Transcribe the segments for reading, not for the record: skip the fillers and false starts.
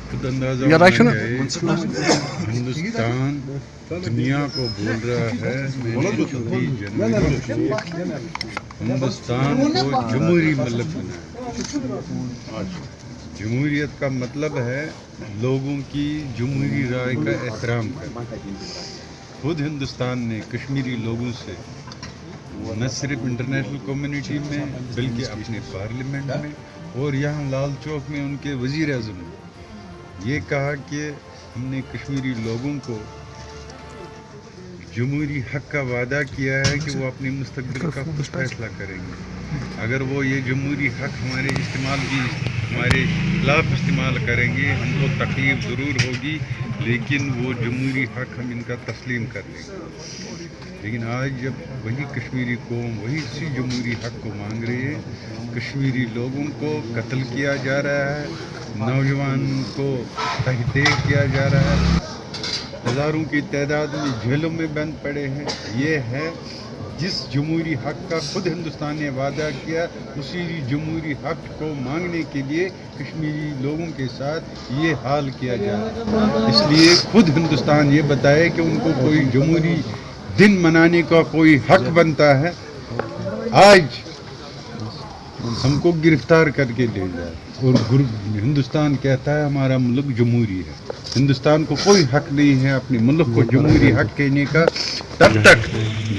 खुद अंदाजा होना चाहिए हिंदुस्तान दुनिया को बोल रहा है मैंने 26 जनवरी को हिंदुस्तान को जमहूरी मुल्क बनाया। जमहूरियत का मतलब है लोगों की जमहूरी राय का एहतराम करना। खुद हिंदुस्तान ने कश्मीरी लोगों से न सिर्फ इंटरनेशनल कम्युनिटी में बल्कि अपने पार्लियामेंट में और यहाँ लाल चौक में उनके वज़ीर आज़म ने ये कहा कि हमने कश्मीरी लोगों को जमहूरी हक़ का वादा किया है कि वो अपने मुस्तक़बिल का खुद फैसला करेंगे। अगर वो ये जमहूरी हक़ हमारे खिलाफ इस्तेमाल करेंगे हमको तकलीफ़ ज़रूर होगी, लेकिन वो जमहूरी हक़ हम इनका तस्लीम कर लेंगे। लेकिन आज जब वही कश्मीरी कौम वही इसी जमहूरी हक़ को मांग रही है, कश्मीरी लोगों को कत्ल किया जा रहा है, नौजवान को तहक़ीक़ किया जा रहा है, हज़ारों की तादाद में जेलों में बंद पड़े हैं। ये है जिस जमहूरी हक़ का खुद हिंदुस्तान ने वादा किया, उसी जमहूरी हक़ को मांगने के लिए कश्मीरी लोगों के साथ ये हाल किया जा रहा है। इसलिए खुद हिंदुस्तान ये बताए कि उनको कोई जमहूरी दिन मनाने का कोई हक़ बनता है, आज हमको गिरफ्तार करके ले जाए और हिंदुस्तान कहता है हमारा मुल्क जमहूरी है। हिंदुस्तान को कोई हक़ नहीं है अपने मुल्क को जमहूरी हक़ कहने का तब तक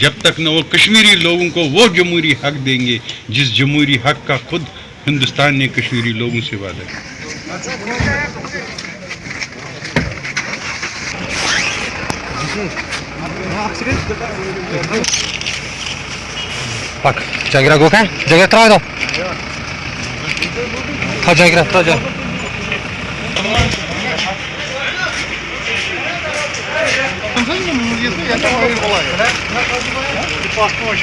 जब तक न वो कश्मीरी लोगों को वो जमहूरी हक़ देंगे जिस जमहूरी हक़ का खुद हिंदुस्तान ने कश्मीरी लोगों से वादा किया। Bak, Cagira Gökhan, Cagira Traydo. Ha Cagira Traydo. Паспорт,